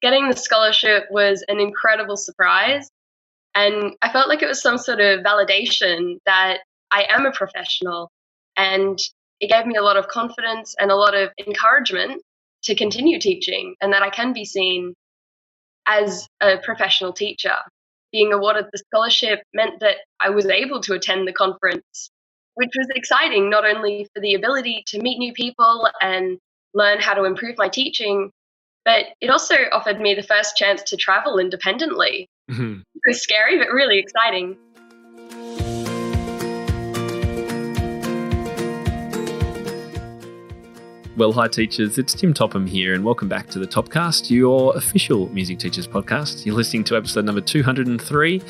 getting the scholarship was an incredible surprise. And I felt like it was some sort of validation that I am a professional. And it gave me a lot of confidence and a lot of encouragement to continue teaching, and that I can be seen as a professional teacher. Being awarded the scholarship meant that I was able to attend the conference, which was exciting, not only for the ability to meet new people and learn how to improve my teaching, but it also offered me the first chance to travel independently. Mhm. It was scary, but really exciting. Well, hi teachers, it's Tim Topham here and welcome back to the Topcast, your official Music Teachers podcast. You're listening to episode number 203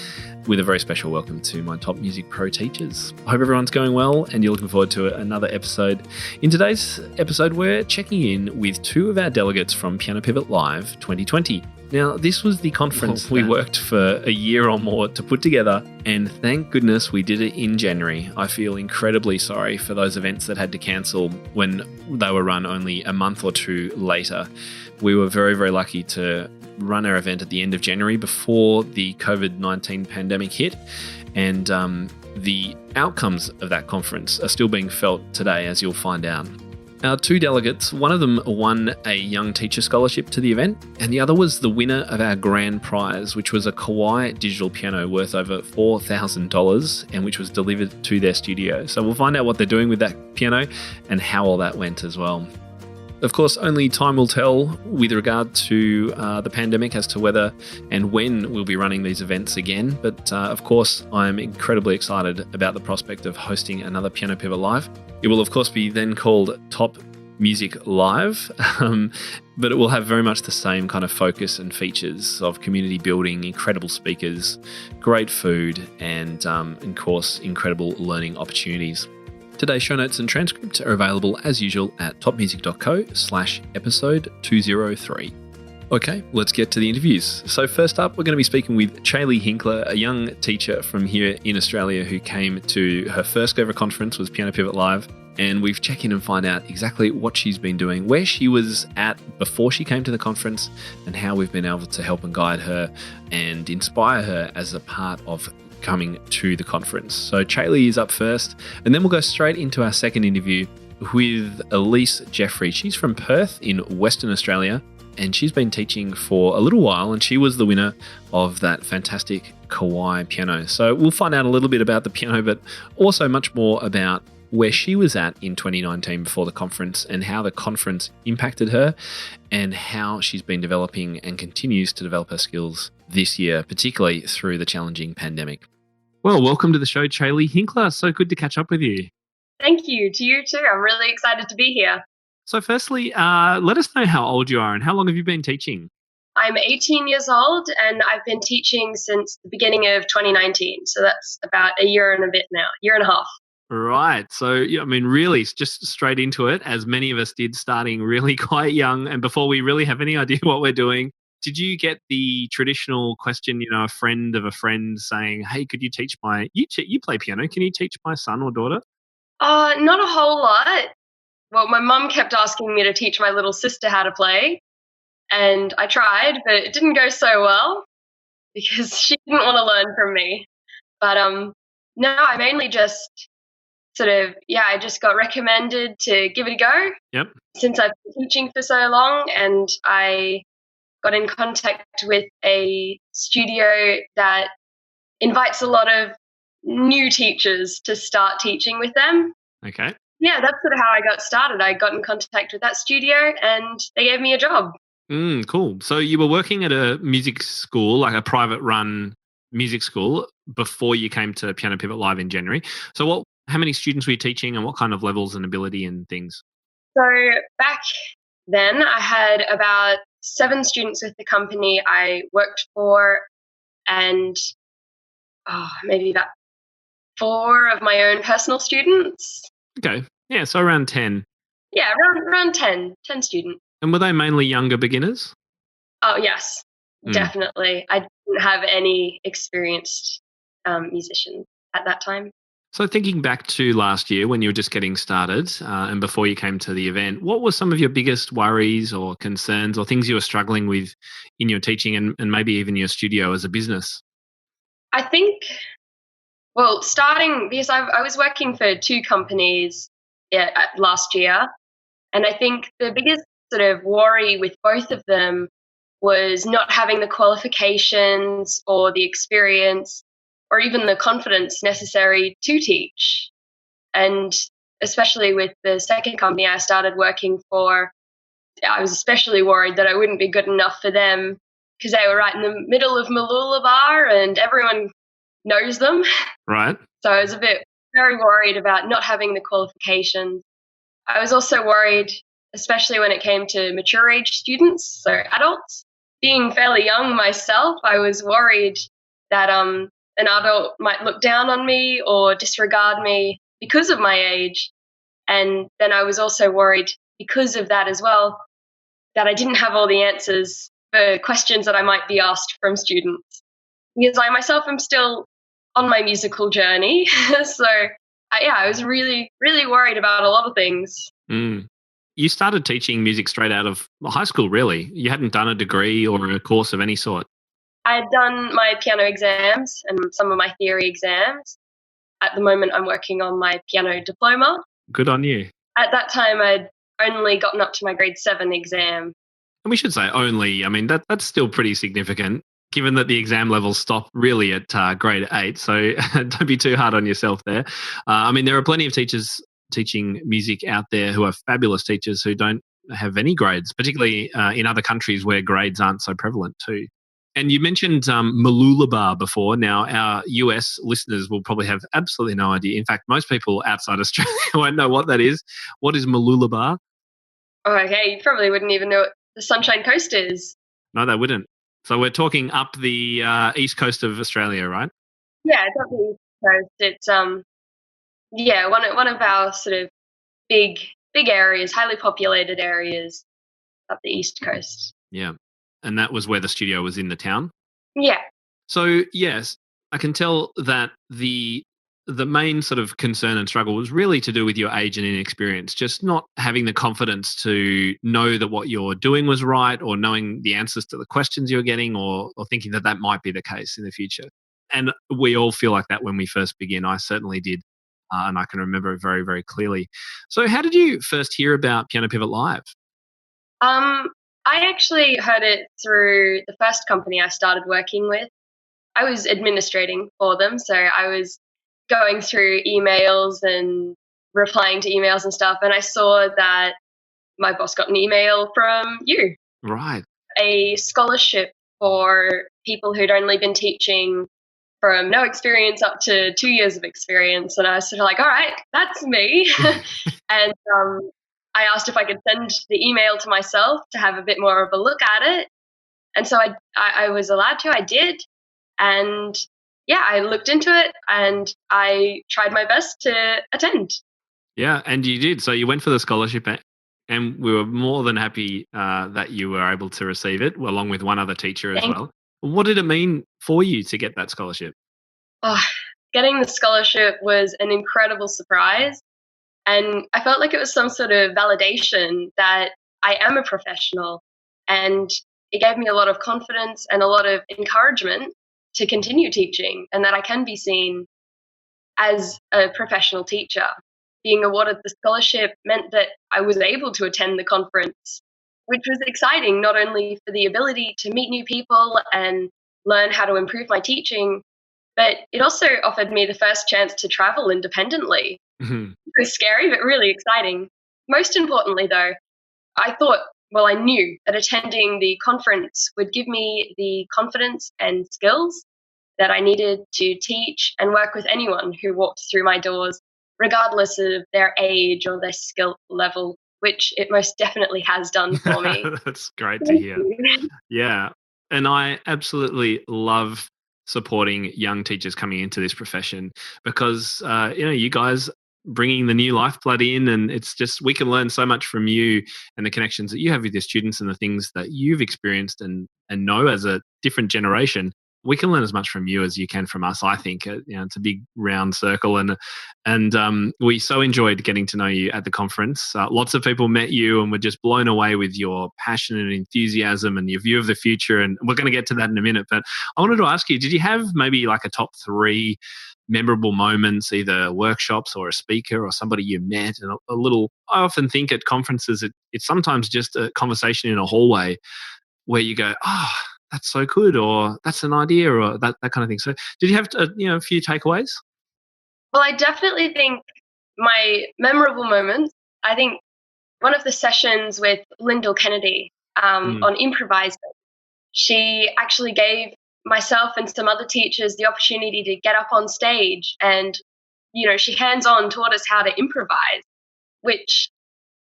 with a very special welcome to my top music pro teachers. I hope everyone's going well and you're looking forward to another episode. In today's episode, we're checking in with two of our delegates from Piano Pivot Live 2020. Now, this was the conference we worked for a year or more to put together, and thank goodness we did it in January. I feel incredibly sorry for those events that had to cancel when they were run only a month or two later. We were very, very lucky to run our event at the end of January before the COVID-19 pandemic hit, and the outcomes of that conference are still being felt today, as you'll find out. Our two delegates, one of them won a Young Teacher Scholarship to the event, and the other was the winner of our grand prize, which was a Kawai digital piano worth over $4,000 and which was delivered to their studio. So we'll find out what they're doing with that piano and how all that went as well. Of course, only time will tell with regard to the pandemic as to whether and when we'll be running these events again. But of course, I'm incredibly excited about the prospect of hosting another Piano Pivot Live. It will, of course, be then called Top Music Live, but it will have very much the same kind of focus and features of community building, incredible speakers, great food, and, of course, incredible learning opportunities. Today's show notes and transcript are available as usual at topmusic.co/episode 203. Okay, let's get to the interviews. So first up, we're going to be speaking with Caeli Hinkler, a young teacher from here in Australia who came to her first ever conference was Piano Pivot Live. And we've checked in and find out exactly what she's been doing, where she was at before she came to the conference, and how we've been able to help and guide her and inspire her as a part of coming to the conference. So Caeli is up first, and then we'll go straight into our second interview with Elise Jeffrey. She's from Perth in Western Australia, and she's been teaching for a little while, and she was the winner of that fantastic Kawai piano. So we'll find out a little bit about the piano, but also much more about where she was at in 2019 before the conference and how the conference impacted her and how she's been developing and continues to develop her skills this year, particularly through the challenging pandemic. Well, welcome to the show, Caeli Hinkler. So good to catch up with you. Thank you. To you too. I'm really excited to be here. So firstly, let us know how old you are and how long have you been teaching? I'm 18 years old and I've been teaching since the beginning of 2019. So that's about a year and a bit now, year and a half. Right. So, I mean, really just straight into it, as many of us did, starting really quite young and before we really have any idea what we're doing. Did you get the traditional question, a friend of a friend saying, hey, could you teach you play piano, can you teach my son or daughter? Not a whole lot. Well, my mum kept asking me to teach my little sister how to play, and I tried, but it didn't go so well because she didn't want to learn from me. But no, I mainly just I just got recommended to give it a go. Yep. Since I've been teaching for so long, and I got in contact with a studio that invites a lot of new teachers to start teaching with them. Okay. Yeah, that's sort of how I got started. I got in contact with that studio and they gave me a job. Cool. So you were working at a music school, like a private run music school, before you came to Piano Pivot Live in January. So how many students were you teaching and what kind of levels and ability and things? So back then I had about 7 students with the company I worked for, and maybe about 4 of my own personal students. Okay. Yeah, so around 10. Yeah, around 10 students. And were they mainly younger beginners? Oh, yes, definitely. I didn't have any experienced musicians at that time. So thinking back to last year when you were just getting started and before you came to the event, what were some of your biggest worries or concerns or things you were struggling with in your teaching and maybe even your studio as a business? I think, well, starting because I was working for two companies, yeah, last year, and I think the biggest sort of worry with both of them was not having the qualifications or the experience or even the confidence necessary to teach. And especially with the second company I started working for, I was especially worried that I wouldn't be good enough for them because they were right in the middle of Mooloolaba and everyone knows them. Right. So I was a bit very worried about not having the qualifications. I was also worried, especially when it came to mature age students, so adults. Being fairly young myself, I was worried that an adult might look down on me or disregard me because of my age. And then I was also worried because of that as well, that I didn't have all the answers for questions that I might be asked from students. Because I myself am still on my musical journey. So, yeah, I was really, really worried about a lot of things. Mm. You started teaching music straight out of high school, really. You hadn't done a degree or a course of any sort. I had done my piano exams and some of my theory exams. At the moment, I'm working on my piano diploma. Good on you. At that time, I'd only gotten up to my grade 7 exam. And we should say only. I mean, that's still pretty significant, given that the exam levels stop really at grade 8. So don't be too hard on yourself there. I mean, there are plenty of teachers teaching music out there who are fabulous teachers who don't have any grades, particularly in other countries where grades aren't so prevalent too. And you mentioned Mooloolaba before. Now, our US listeners will probably have absolutely no idea. In fact, most people outside Australia won't know what that is. What is Mooloolaba? Oh, okay, you probably wouldn't even know what the Sunshine Coast is. No, they wouldn't. So we're talking up the east coast of Australia, right? Yeah, it's up the East Coast. It's yeah, one of our sort of big big areas, highly populated areas up the East Coast. Yeah. And that was where the studio was in the town. Yeah. So yes, I can tell that the main sort of concern and struggle was really to do with your age and inexperience, just not having the confidence to know that what you're doing was right or knowing the answers to the questions you're getting or thinking that that might be the case in the future. And we all feel like that when we first begin. I certainly did. And I can remember it very, very clearly. So how did you first hear about Piano Pivot Live? Um, I actually heard it through the first company I started working with. I was administrating for them, so I was going through emails and replying to emails and stuff, and I saw that my boss got an email from you, Right. a scholarship for people who'd only been teaching from no experience up to 2 years of experience. And I was sort of like, all right, that's me. And I asked if I could send the email to myself to have a bit more of a look at it. And so I was allowed to, I did. And yeah, I looked into it and I tried my best to attend. Yeah, and you did. So you went for the scholarship, and we were more than happy that you were able to receive it, along with one other teacher as Thank well. What did it mean for you to get that scholarship? oh, Getting the scholarship was an incredible surprise. And I felt like it was some sort of validation that I am a professional. And it gave me a lot of confidence and a lot of encouragement to continue teaching and that I can be seen as a professional teacher. Being awarded the scholarship meant that I was able to attend the conference, which was exciting, not only for the ability to meet new people and learn how to improve my teaching, but it also offered me the first chance to travel independently. Mhm. It was scary, but really exciting. Most importantly, though, I knew that attending the conference would give me the confidence and skills that I needed to teach and work with anyone who walked through my doors, regardless of their age or their skill level, which it most definitely has done for me. That's great to Thank hear. you. Yeah. And I absolutely love supporting young teachers coming into this profession because, you guys bringing the new lifeblood in, and it's just, we can learn so much from you and the connections that you have with your students and the things that you've experienced and know as a different generation. we can learn as much from you as you can from us. I think it's a big round circle, and we so enjoyed getting to know you at the conference. Lots of people met you and were just blown away with your passion and enthusiasm and your view of the future. And we're going to get to that in a minute. But I wanted to ask you, did you have maybe like a top 3 memorable moments, either workshops or a speaker or somebody you met? And I often think at conferences, it's sometimes just a conversation in a hallway where you go, oh, that's so good, or that's an idea, or that kind of thing. So did you have a few takeaways? Well, I definitely think my memorable moments, I think one of the sessions with Lyndall Kennedy on improvising, she actually gave myself and some other teachers the opportunity to get up on stage, and she hands-on taught us how to improvise, which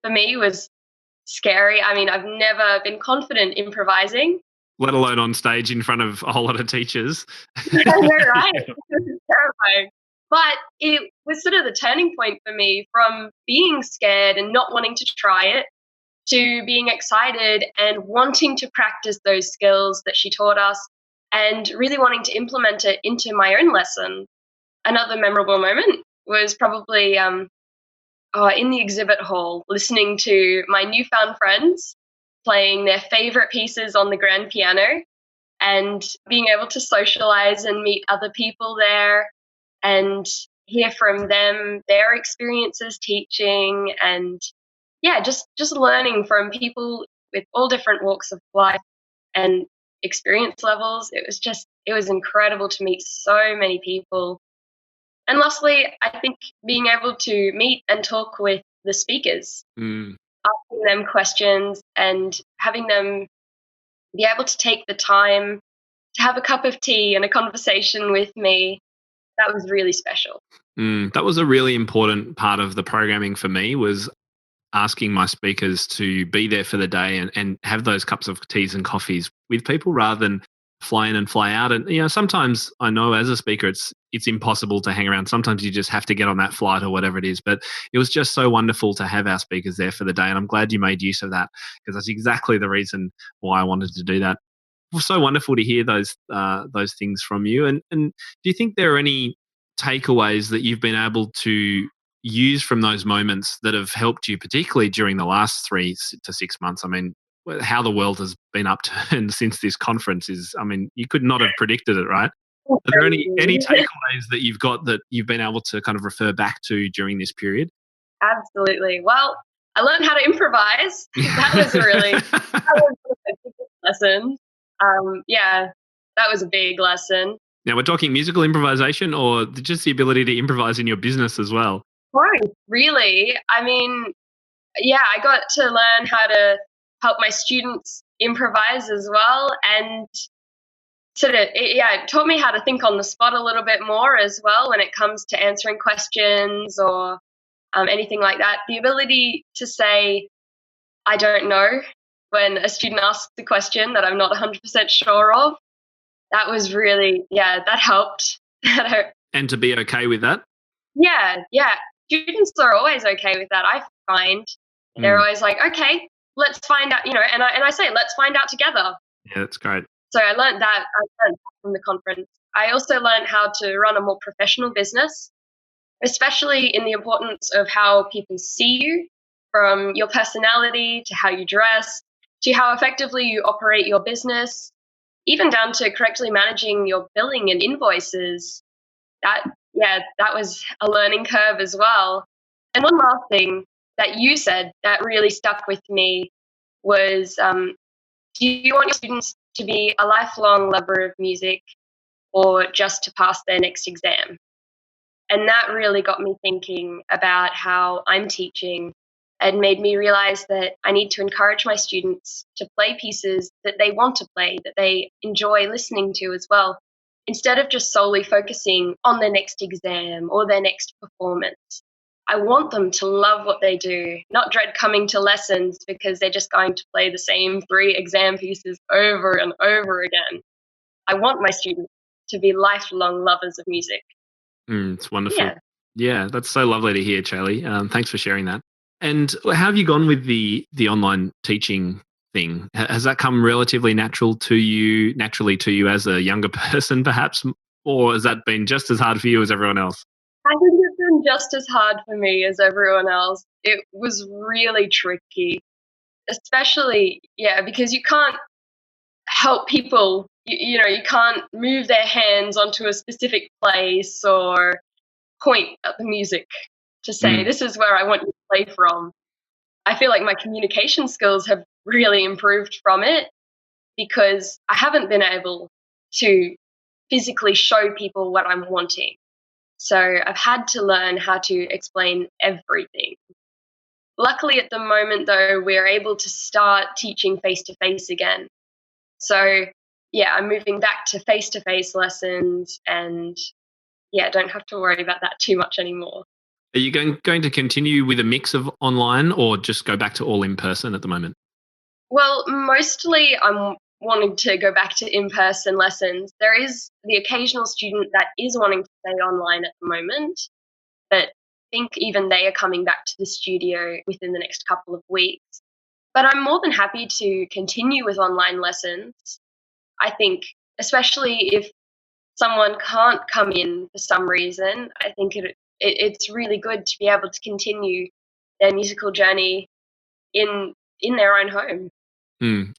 for me was scary. I mean, I've never been confident improvising. Let alone on stage in front of a whole lot of teachers. I know, right? It was terrifying. But it was sort of the turning point for me, from being scared and not wanting to try it to being excited and wanting to practice those skills that she taught us and really wanting to implement it into my own lesson. Another memorable moment was probably in the exhibit hall, listening to my newfound friends playing their favorite pieces on the grand piano and being able to socialize and meet other people there and hear from them, their experiences teaching, and just learning from people with all different walks of life and experience levels. It was incredible to meet so many people. And lastly, I think being able to meet and talk with the speakers, asking them questions and having them be able to take the time to have a cup of tea and a conversation with me, that was really special. That was a really important part of the programming for me, was asking my speakers to be there for the day and have those cups of teas and coffees with people rather than fly in and fly out. And sometimes I know as a speaker it's impossible to hang around. Sometimes you just have to get on that flight or whatever it is. But it was just so wonderful to have our speakers there for the day, and I'm glad you made use of that, because that's exactly the reason why I wanted to do that. It was so wonderful to hear those things from you. And do you think there are any takeaways that you've been able to use from those moments that have helped you, particularly during the last 3 to 6 months? I mean, how the world has been upturned since this conference you could not have predicted it, right? Are there any takeaways that you've got that you've been able to kind of refer back to during this period? Absolutely. Well, I learned how to improvise. That was a big lesson. That was a big lesson. Now, we're talking musical improvisation or just the ability to improvise in your business as well? Right, really. I mean, I got to learn how to help my students improvise as well, and it taught me how to think on the spot a little bit more as well when it comes to answering questions or anything like that. The ability to say, I don't know, when a student asks a question that I'm not 100% sure of, that was really, that helped. And to be okay with that? Yeah. Students are always okay with that, I find. They're always like, okay, let's find out, and I say, let's find out together. Yeah, that's great. So I learned that from the conference. I also learned how to run a more professional business, especially in the importance of how people see you, from your personality to how you dress, to how effectively you operate your business, even down to correctly managing your billing and invoices. That was a learning curve as well. And one last thing that you said that really stuck with me was, do you want your students to be a lifelong lover of music or just to pass their next exam? And that really got me thinking about how I'm teaching and made me realize that I need to encourage my students to play pieces that they want to play, that they enjoy listening to as well, instead of just solely focusing on their next exam or their next performance. I want them to love what they do, not dread coming to lessons because they're just going to play the same 3 exam pieces over and over again. I want my students to be lifelong lovers of music. It's wonderful. Yeah, that's so lovely to hear, Caeli. Thanks for sharing that. And how have you gone with the online teaching thing? Has that come relatively naturally to you as a younger person, perhaps? Or has that been just as hard for you as everyone else? I think it's been just as hard for me as everyone else. It was really tricky, especially, because you can't help people. You can't move their hands onto a specific place or point at the music to say, this is where I want you to play from. I feel like my communication skills have really improved from it because I haven't been able to physically show people what I'm wanting. So I've had to learn how to explain everything. Luckily, at the moment, though, we're able to start teaching face-to-face again. So, I'm moving back to face-to-face lessons and, don't have to worry about that too much anymore. Are you going to continue with a mix of online or just go back to all in person at the moment? Well, mostly I'm wanting to go back to in-person lessons. There is the occasional student that is wanting to stay online at the moment, but I think even they are coming back to the studio within the next couple of weeks. But I'm more than happy to continue with online lessons. I think, especially if someone can't come in for some reason, I think it's really good to be able to continue their musical journey in their own home.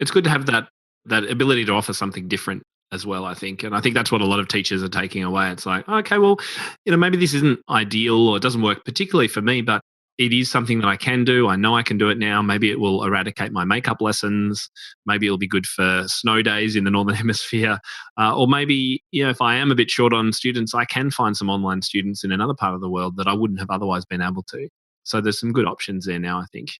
It's good to have that ability to offer something different as well, I think. And I think that's what a lot of teachers are taking away. It's like, okay, well, maybe this isn't ideal or it doesn't work particularly for me, but it is something that I can do. I know I can do it now. Maybe it will eradicate my makeup lessons. Maybe it'll be good for snow days in the Northern Hemisphere. Or maybe, if I am a bit short on students, I can find some online students in another part of the world that I wouldn't have otherwise been able to. So there's some good options there now, I think.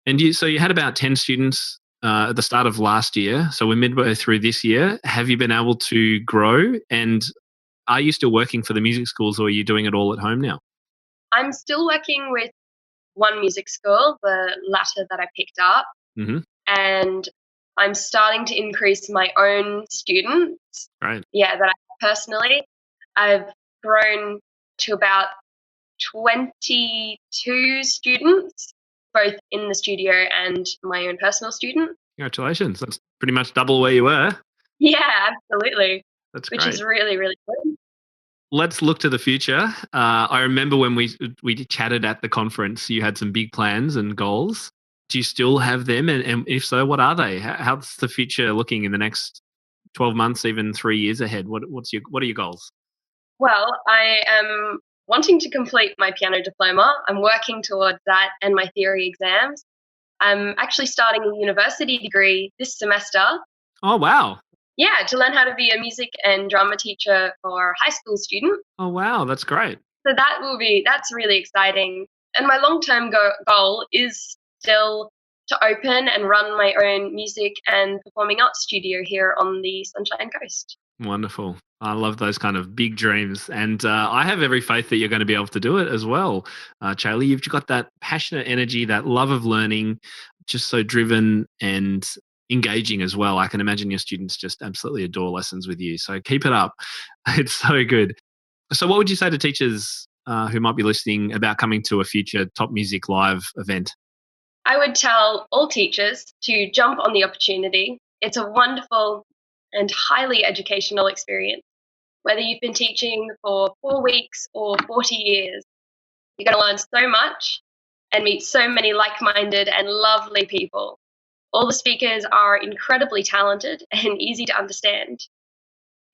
And you had about 10 students at the start of last year. So we're midway through this year. Have you been able to grow? And are you still working for the music schools or are you doing it all at home now? I'm still working with one music school, the latter that I picked up. Mm-hmm. And I'm starting to increase my own students. Right. Yeah, that I personally. I've grown to about 22 students, both in the studio and my own personal student. Congratulations. That's pretty much double where you were. Yeah, absolutely. That's great. Which is really, really good. Let's look to the future. I remember when we chatted at the conference, you had some big plans and goals. Do you still have them? And if so, what are they? How's the future looking in the next 12 months, even 3 years ahead? What are your goals? Well, I am wanting to complete my piano diploma. I'm working towards that and my theory exams. I'm actually starting a university degree this semester. Oh, wow. Yeah, to learn how to be a music and drama teacher for high school students. Oh, wow, that's great. So that's really exciting. And my long-term goal is still to open and run my own music and performing arts studio here on the Sunshine Coast. Wonderful. I love those kind of big dreams. And I have every faith that you're going to be able to do it as well. Caeli, you've got that passionate energy, that love of learning, just so driven and engaging as well. I can imagine your students just absolutely adore lessons with you. So keep it up. It's so good. So what would you say to teachers who might be listening about coming to a future Top Music Live event? I would tell all teachers to jump on the opportunity. It's a wonderful and highly educational experience. Whether you've been teaching for 4 weeks or 40 years, you're going to learn so much and meet so many like-minded and lovely people. All the speakers are incredibly talented and easy to understand.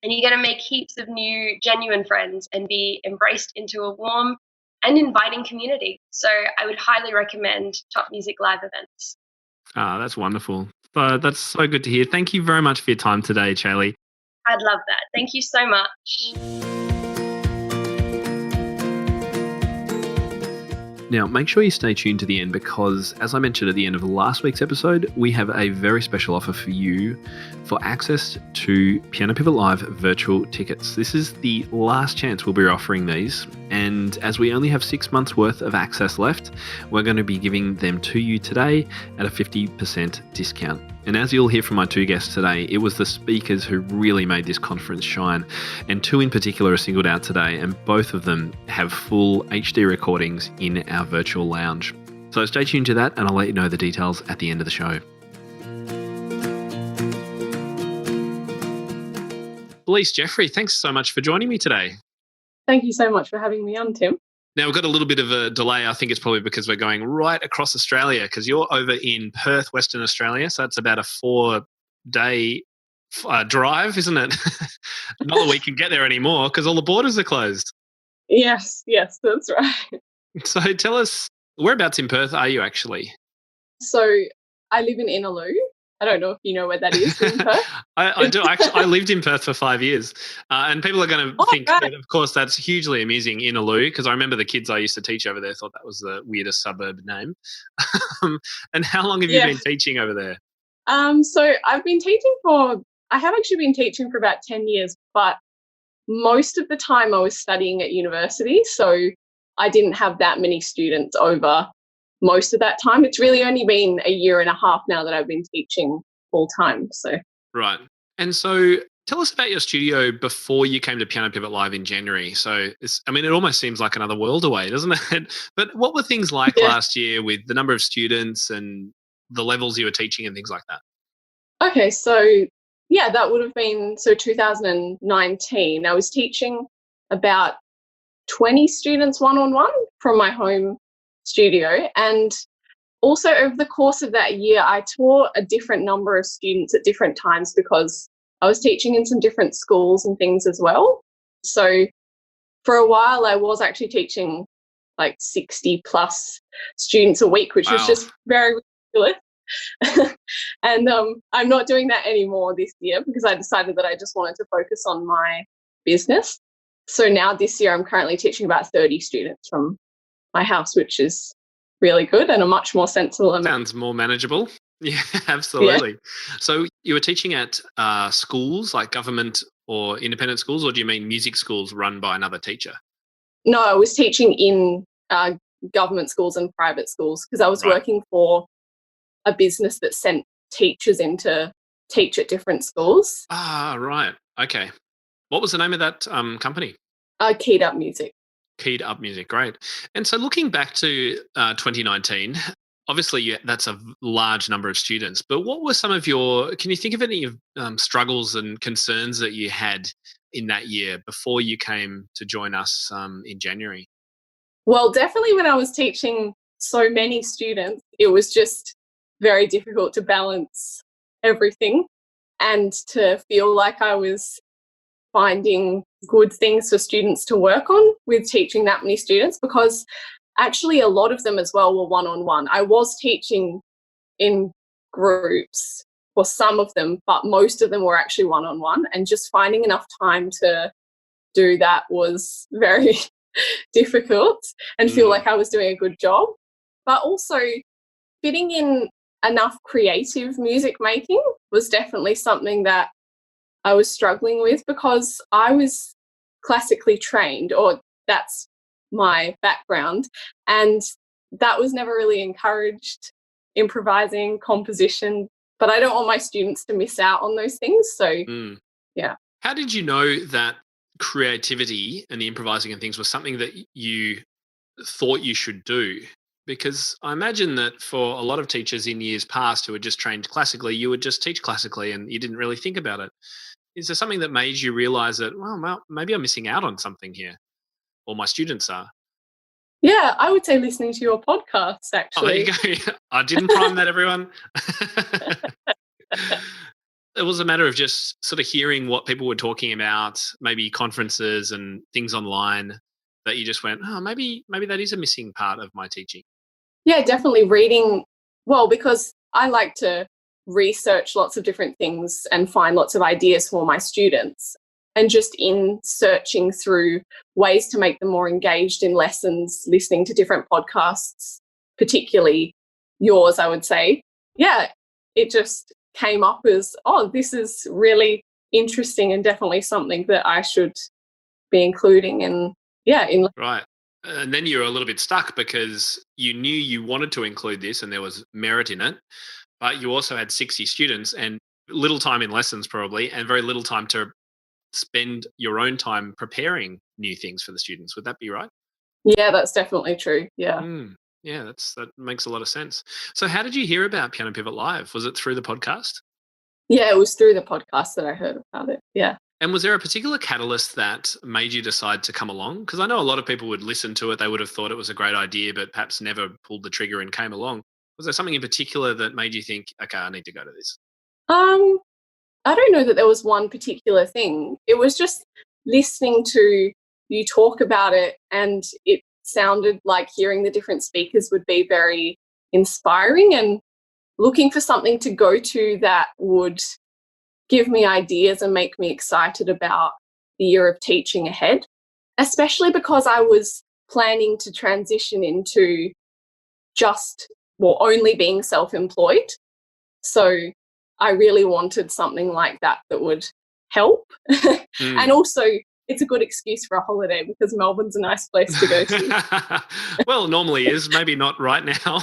And you're going to make heaps of new, genuine friends and be embraced into a warm and inviting community. So I would highly recommend Top Music Live events. That's wonderful. That's so good to hear. Thank you very much for your time today, Caeli. I'd love that. Thank you so much. Now, make sure you stay tuned to the end because, as I mentioned at the end of last week's episode, we have a very special offer for you for access to Piano Pivot Live virtual tickets. This is the last chance we'll be offering these, and as we only have 6 months worth of access left, we're going to be giving them to you today at a 50% discount. And as you'll hear from my two guests today, it was the speakers who really made this conference shine. And two in particular are singled out today, and both of them have full HD recordings in our virtual lounge. So stay tuned to that, and I'll let you know the details at the end of the show. Elise, Jeffrey, thanks so much for joining me today. Thank you so much for having me on, Tim. Now, we've got a little bit of a delay. I think it's probably because we're going right across Australia, because you're over in Perth, Western Australia. So it's about a 4-day drive, isn't it? Not that we can get there anymore because all the borders are closed. Yes, that's right. So tell us, whereabouts in Perth are you actually? So I live in Innaloo. I don't know if you know where that is in Perth. I do. Actually, I lived in Perth for 5 years. And people are going to think that, of course, that's hugely amusing, Innaloo, because I remember the kids I used to teach over there thought that was the weirdest suburb name. And how long have you been teaching over there? So I've been teaching I have actually been teaching for about 10 years, but most of the time I was studying at university. So I didn't have that many students over most of that time. It's really only been a year and a half now that I've been teaching full time. So right. And so tell us about your studio before you came to Piano Pivot Live in January. So it almost seems like another world away, doesn't it? But what were things like last year with the number of students and the levels you were teaching and things like that? Okay, so that would have been 2019. I was teaching about 20 students one-on-one from my home studio, and also over the course of that year I taught a different number of students at different times because I was teaching in some different schools and things as well. So for a while I was actually teaching like 60 plus students a week, which was just very ridiculous. And I'm not doing that anymore this year because I decided that I just wanted to focus on my business. So now this year I'm currently teaching about 30 students from my house, which is really good and a much more sensible amount. Sounds more manageable. Yeah, absolutely. Yeah. So you were teaching at schools, like government or independent schools, or do you mean music schools run by another teacher? No, I was teaching in government schools and private schools because I was working for a business that sent teachers in to teach at different schools. Ah, right. Okay. What was the name of that company? Keyed Up Music. Keyed Up Music, great. And so looking back to 2019, obviously that's a large number of students, but what were some of can you think of any struggles and concerns that you had in that year before you came to join us in January? Well, definitely when I was teaching so many students, it was just very difficult to balance everything and to feel like I was finding good things for students to work on with teaching that many students, because actually a lot of them as well were one-on-one. I was teaching in groups for some of them, but most of them were actually one-on-one, and just finding enough time to do that was very difficult and feel like I was doing a good job. But also fitting in enough creative music making was definitely something that I was struggling with because I was classically trained, or that's my background, and that was never really encouraged, improvising, composition, but I don't want my students to miss out on those things. So, yeah. How did you know that creativity and the improvising and things was something that you thought you should do? Because I imagine that for a lot of teachers in years past who had just trained classically, you would just teach classically and you didn't really think about it. Is there something that made you realise that, well, maybe I'm missing out on something here, or my students are? Yeah, I would say listening to your podcast, actually. Oh, there you go. I didn't prime that, everyone. It was a matter of just sort of hearing what people were talking about, maybe conferences and things online, that you just went, oh, maybe that is a missing part of my teaching. Yeah, definitely reading. Well, because I like to research lots of different things and find lots of ideas for my students. And just in searching through ways to make them more engaged in lessons, listening to different podcasts, particularly yours, I would say, yeah, it just came up as, oh, this is really interesting and definitely something that I should be including in. Right. And then you were a little bit stuck because you knew you wanted to include this and there was merit in it, but you also had 60 students and little time in lessons probably, and very little time to spend your own time preparing new things for the students. Would that be right? Yeah, that's definitely true. Yeah. Yeah, that makes a lot of sense. So how did you hear about Piano Pivot Live? Was it through the podcast? Yeah, it was through the podcast that I heard about it. Yeah. And was there a particular catalyst that made you decide to come along? Because I know a lot of people would listen to it, they would have thought it was a great idea, but perhaps never pulled the trigger and came along. Was there something in particular that made you think, okay, I need to go to this? Um, I don't know that there was one particular thing. It was just listening to you talk about it, and it sounded like hearing the different speakers would be very inspiring, and looking for something to go to that would give me ideas and make me excited about the year of teaching ahead, especially because I was planning to transition into only being self-employed. So I really wanted something like that that would help. And also, it's a good excuse for a holiday because Melbourne's a nice place to go to. Well, normally is, maybe not right now.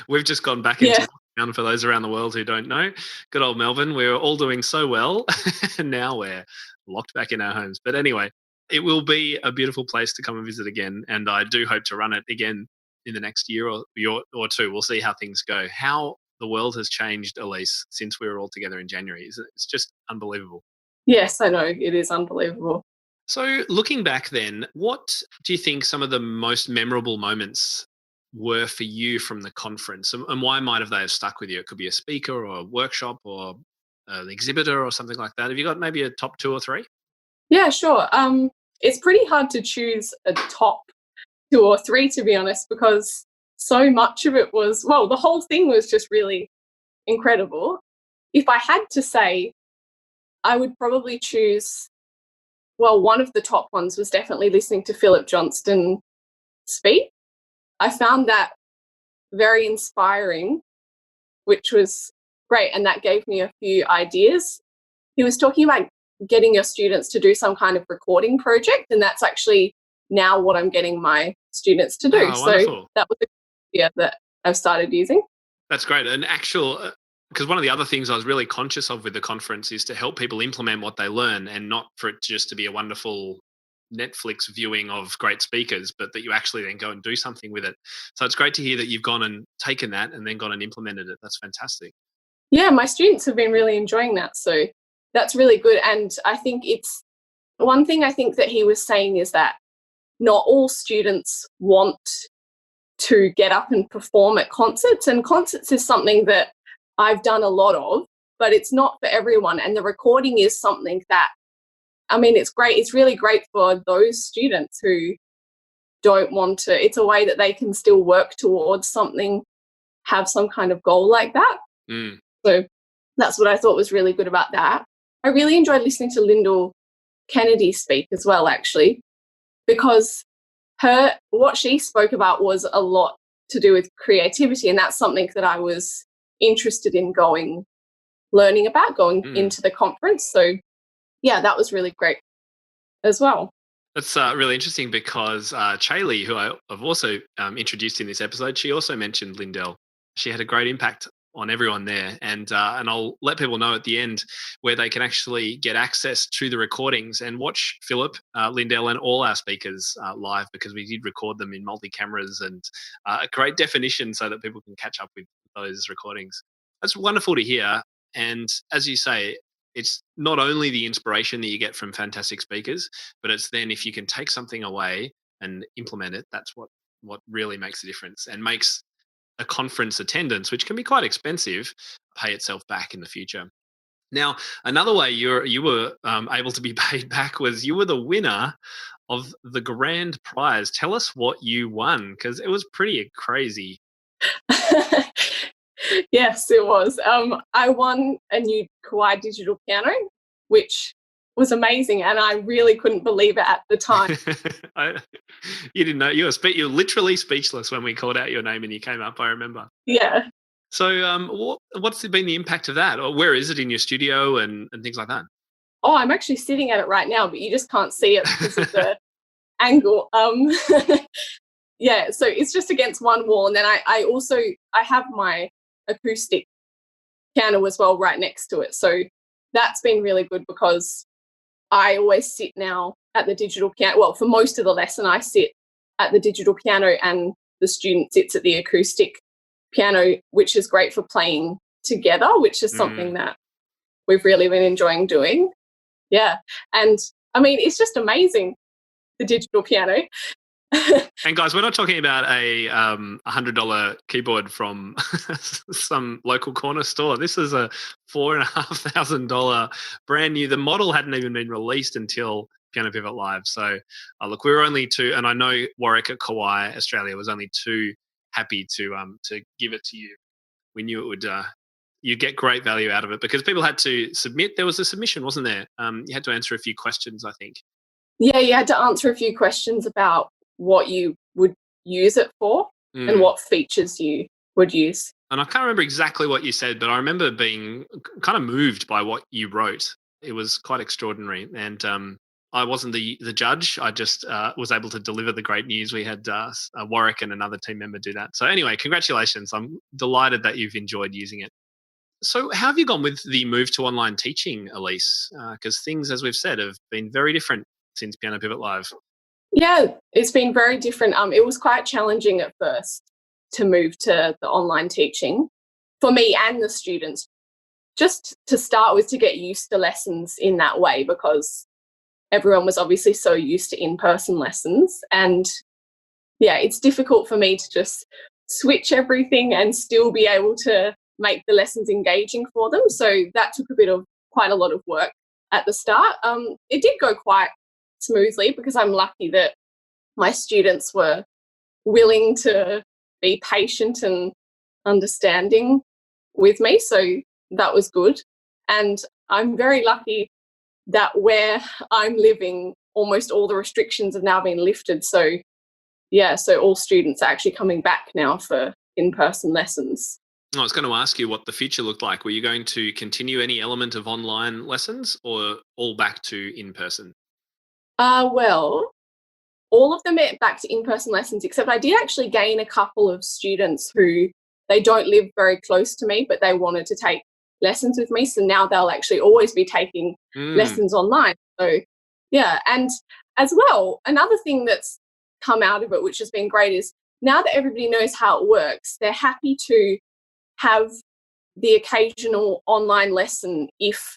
We've just gone back into lockdown for those around the world who don't know. Good old Melbourne. We're all doing so well. And now we're locked back in our homes. But anyway, it will be a beautiful place to come and visit again. And I do hope to run it again in the next year or two. We'll see how things go. How the world has changed, Elise, since we were all together in January. It's just unbelievable. Yes, I know. It is unbelievable. So looking back then, what do you think some of the most memorable moments were for you from the conference, and why might have they have stuck with you? It could be a speaker or a workshop or an exhibitor or something like that. Have you got maybe a top 2 or 3? Yeah, sure. It's pretty hard to choose a top 2 or 3, to be honest, because so much of it was, the whole thing was just really incredible. If I had to say, I would probably choose, one of the top ones was definitely listening to Philip Johnston speak. I found that very inspiring, which was great, and that gave me a few ideas. He was talking about getting your students to do some kind of recording project, and that's actually now what I'm getting my students to do. So that was the idea that I've started using. That's great. An actual, because one of the other things I was really conscious of with the conference is to help people implement what they learn, and not for it just to be a wonderful Netflix viewing of great speakers, but that you actually then go and do something with it. So it's great to hear that you've gone and taken that and then gone and implemented it. That's fantastic. Yeah, my students have been really enjoying that. So that's really good. And I think it's one thing I think that he was saying is that not all students want to get up and perform at concerts, and concerts is something that I've done a lot of, but it's not for everyone. And the recording is something that, it's great. It's really great for those students who don't want to. It's a way that they can still work towards something, have some kind of goal like that. So that's what I thought was really good about that. I really enjoyed listening to Lyndall Kennedy speak as well, actually, because what she spoke about was a lot to do with creativity, and that's something that I was interested in learning about going into the conference. So yeah, that was really great as well. That's really interesting because Caeli, who I've also introduced in this episode, she also mentioned Lyndall. She had a great impact on everyone there, and I'll let people know at the end where they can actually get access to the recordings and watch Philip, Lyndall, and all our speakers live, because we did record them in multi-cameras and a great definition so that people can catch up with those recordings. That's wonderful to hear. And as you say, it's not only the inspiration that you get from fantastic speakers, but it's then if you can take something away and implement it, that's what really makes a difference and makes a conference attendance, which can be quite expensive, pay itself back in the future. Now, another way you were able to be paid back was you were the winner of the grand prize. Tell us what you won, because it was pretty crazy. Yes, it was. I won a new Kawai digital piano, which was amazing, and I really couldn't believe it at the time. You didn't know. You were literally speechless when we called out your name and you came up, I remember. Yeah. So what's been the impact of that? Or where is it in your studio and things like that? Oh, I'm actually sitting at it right now, but you just can't see it because of the angle. Yeah, so it's just against one wall, and then I have my acoustic piano as well right next to it. So that's been really good because I always sit now at the digital piano. Well, for most of the lesson, I sit at the digital piano and the student sits at the acoustic piano, which is great for playing together, which is something that we've really been enjoying doing. Yeah. And I mean, it's just amazing, the digital piano. And guys, we're not talking about a $100 keyboard from some local corner store. This is a $4,500 brand new. The model hadn't even been released until Piano Pivot Live. So look, we were only too, and I know Warwick at Kauai, Australia, was only too happy to give it to you. We knew it would. You'd get great value out of it because people had to submit. There was a submission, wasn't there? You had to answer a few questions, I think. Yeah, you had to answer a few questions about what you would use it for and what features you would use. And I can't remember exactly what you said, but I remember being kind of moved by what you wrote. It was quite extraordinary. And I wasn't the judge. I just was able to deliver the great news. We had Warwick and another team member do that. So anyway, congratulations. I'm delighted that you've enjoyed using it. So how have you gone with the move to online teaching, Elise? Because things, as we've said, have been very different since Piano Pivot Live. Yeah, it's been very different. It was quite challenging at first to move to the online teaching for me and the students. Just to start with, to get used to lessons in that way, because everyone was obviously so used to in-person lessons. And yeah, it's difficult for me to just switch everything and still be able to make the lessons engaging for them. So that took quite a lot of work at the start. It did go quite smoothly because I'm lucky that my students were willing to be patient and understanding with me. So that was good. And I'm very lucky that where I'm living, almost all the restrictions have now been lifted. So yeah, so all students are actually coming back now for in-person lessons. I was going to ask you what the future looked like. Were you going to continue any element of online lessons or all back to in-person? Well, all of them went back to in-person lessons, except I did actually gain a couple of students who they don't live very close to me, but they wanted to take lessons with me. So now they'll actually always be taking lessons online. So yeah, and as well, another thing that's come out of it, which has been great, is now that everybody knows how it works, they're happy to have the occasional online lesson if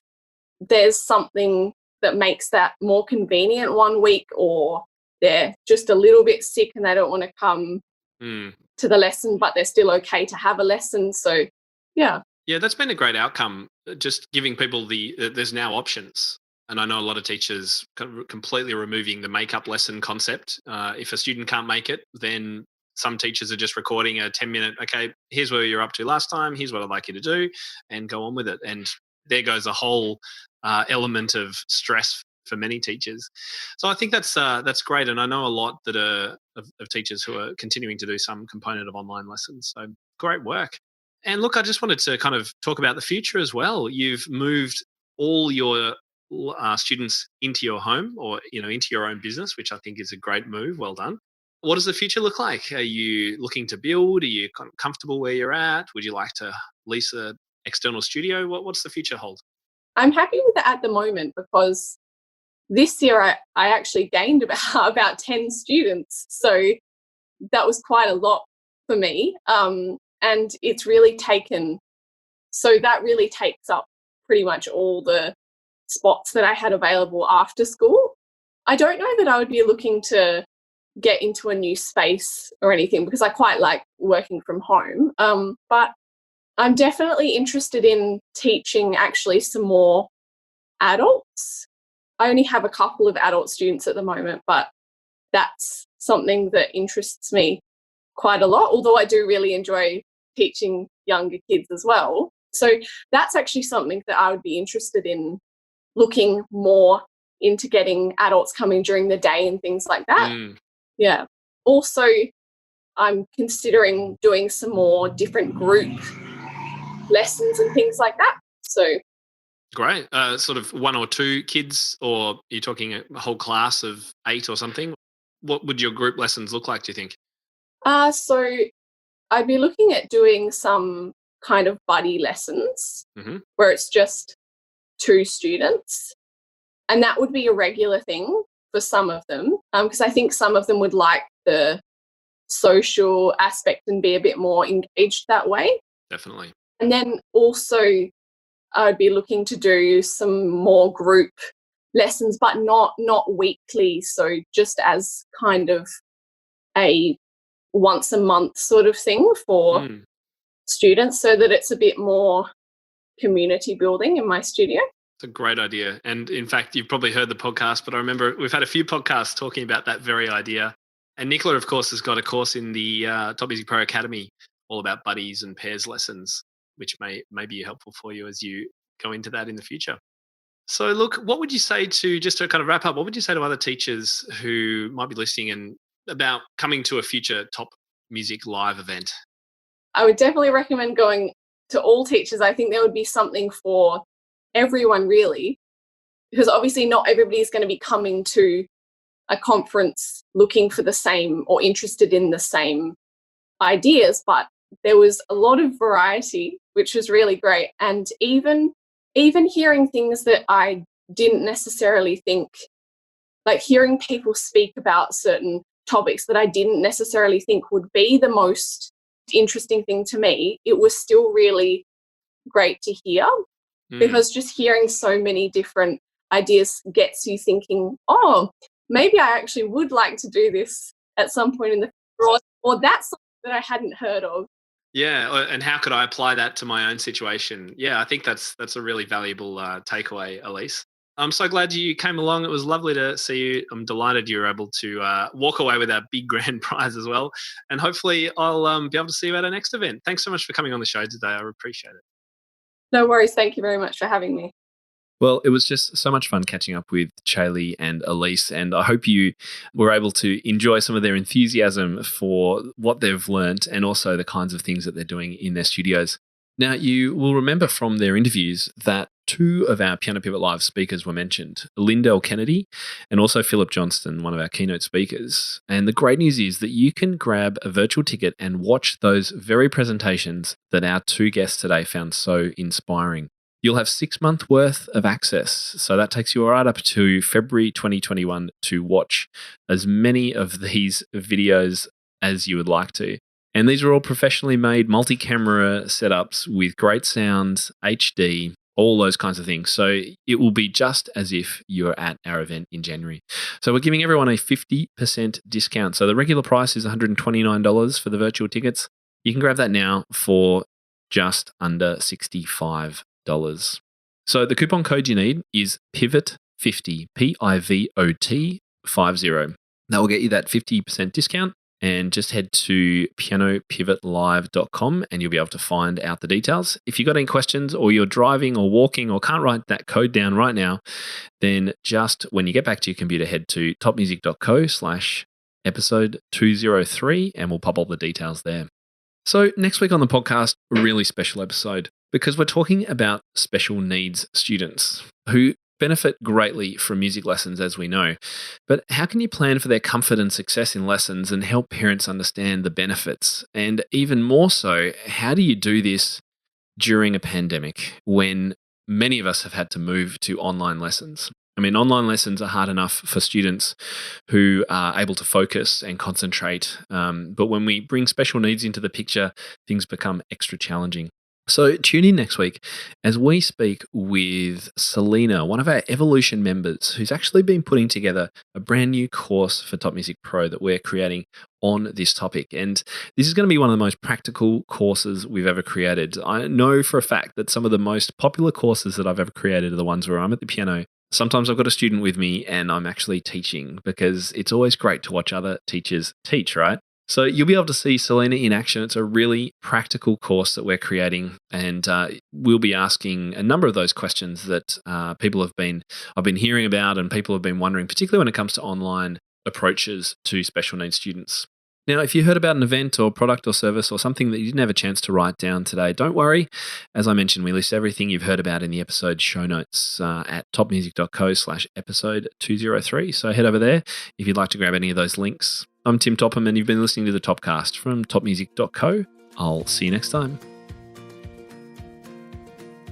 there's something that makes that more convenient one week, or they're just a little bit sick and they don't want to come to the lesson, but they're still okay to have a lesson. So yeah. Yeah, that's been a great outcome, just giving people there's now options. And I know a lot of teachers completely removing the make-up lesson concept. If a student can't make it, then some teachers are just recording a 10-minute, okay, here's where you're up to last time, here's what I'd like you to do, and go on with it. And there goes a whole element of stress for many teachers. So I think that's great. And I know a lot that of teachers who are continuing to do some component of online lessons. So great work. And look, I just wanted to kind of talk about the future as well. You've moved all your students into your home, or into your own business, which I think is a great move. Well done. What does the future look like? Are you looking to build? Are you comfortable where you're at? Would you like to lease an external studio? What's the future hold? I'm happy with it at the moment, because this year I actually gained about 10 students. So that was quite a lot for me. And it's really that really takes up pretty much all the spots that I had available after school. I don't know that I would be looking to get into a new space or anything, because I quite like working from home. But I'm definitely interested in teaching actually some more adults. I only have a couple of adult students at the moment, but that's something that interests me quite a lot, although I do really enjoy teaching younger kids as well. So that's actually something that I would be interested in looking more into, getting adults coming during the day and things like that. Yeah. Also, I'm considering doing some more different group lessons and things like that. So great. Sort of 1 or 2 kids, or are you talking a whole class of 8 or something? What would your group lessons look like, do you think? So I'd be looking at doing some kind of buddy lessons where it's just 2 students. And that would be a regular thing for some of them, because I think some of them would like the social aspect and be a bit more engaged that way. Definitely. And then also I'd be looking to do some more group lessons, but not weekly. So just as kind of a once a month sort of thing for students, so that it's a bit more community building in my studio. It's a great idea. And in fact, you've probably heard the podcast, but I remember we've had a few podcasts talking about that very idea. And Nicola, of course, has got a course in the Top Music Pro Academy all about buddies and pairs lessons, which may be helpful for you as you go into that in the future. So look, what would you say just to kind of wrap up, what would you say to other teachers who might be listening and about coming to a future Top Music live event? I would definitely recommend going to all teachers. I think there would be something for everyone, really, because obviously not everybody is going to be coming to a conference looking for the same or interested in the same ideas, but there was a lot of variety, which was really great. And even hearing things that I didn't necessarily think, like hearing people speak about certain topics that I didn't necessarily think would be the most interesting thing to me, it was still really great to hear, because just hearing so many different ideas gets you thinking, oh, maybe I actually would like to do this at some point in the future, or that's something that I hadn't heard of. Yeah, and how could I apply that to my own situation? Yeah, I think that's a really valuable takeaway, Elise. I'm so glad you came along. It was lovely to see you. I'm delighted you were able to walk away with our big grand prize as well. And hopefully I'll be able to see you at our next event. Thanks so much for coming on the show today. I appreciate it. No worries. Thank you very much for having me. Well, it was just so much fun catching up with Caeli and Elise, and I hope you were able to enjoy some of their enthusiasm for what they've learnt and also the kinds of things that they're doing in their studios. Now, you will remember from their interviews that two of our Piano Pivot Live speakers were mentioned, Lindell Kennedy and also Philip Johnston, one of our keynote speakers. And the great news is that you can grab a virtual ticket and watch those very presentations that our two guests today found so inspiring. You'll have 6 months worth of access. So that takes you right up to February 2021 to watch as many of these videos as you would like to. And these are all professionally made multi-camera setups with great sound, HD, all those kinds of things. So it will be just as if you're at our event in January. So we're giving everyone a 50% discount. So the regular price is $129 for the virtual tickets. You can grab that now for just under $65. So the coupon code you need is PIVOT50, PIVOT50. That will get you that 50% discount. And just head to pianopivotlive.com and you'll be able to find out the details. If you've got any questions or you're driving or walking or can't write that code down right now, then just when you get back to your computer, head to topmusic.co/episode 203 and we'll pop all the details there. So next week on the podcast, a really special episode because we're talking about special needs students who benefit greatly from music lessons, as we know. But how can you plan for their comfort and success in lessons and help parents understand the benefits? And even more so, how do you do this during a pandemic when many of us have had to move to online lessons? I mean, online lessons are hard enough for students who are able to focus and concentrate. But when we bring special needs into the picture, things become extra challenging. So tune in next week as we speak with Selena, one of our Evolution members, who's actually been putting together a brand new course for Top Music Pro that we're creating on this topic. And this is going to be one of the most practical courses we've ever created. I know for a fact that some of the most popular courses that I've ever created are the ones where I'm at the piano. Sometimes I've got a student with me and I'm actually teaching because it's always great to watch other teachers teach, right? So you'll be able to see Selena in action. It's a really practical course that we're creating, and we'll be asking a number of those questions that I've been hearing about and people have been wondering, particularly when it comes to online approaches to special needs students. Now, if you heard about an event or product or service or something that you didn't have a chance to write down today, don't worry. As I mentioned, we list everything you've heard about in the episode show notes at topmusic.co/episode 203. So head over there if you'd like to grab any of those links. I'm Tim Topham and you've been listening to the Topcast from topmusic.co. I'll see you next time.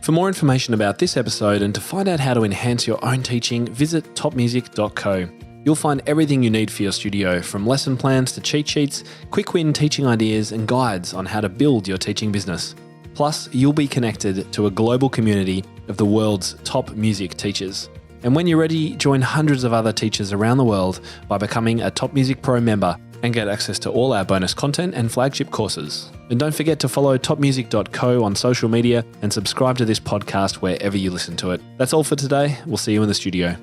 For more information about this episode and to find out how to enhance your own teaching, visit topmusic.co. You'll find everything you need for your studio, from lesson plans to cheat sheets, quick win teaching ideas and guides on how to build your teaching business. Plus, you'll be connected to a global community of the world's top music teachers. And when you're ready, join hundreds of other teachers around the world by becoming a Top Music Pro member and get access to all our bonus content and flagship courses. And don't forget to follow topmusic.co on social media and subscribe to this podcast wherever you listen to it. That's all for today. We'll see you in the studio.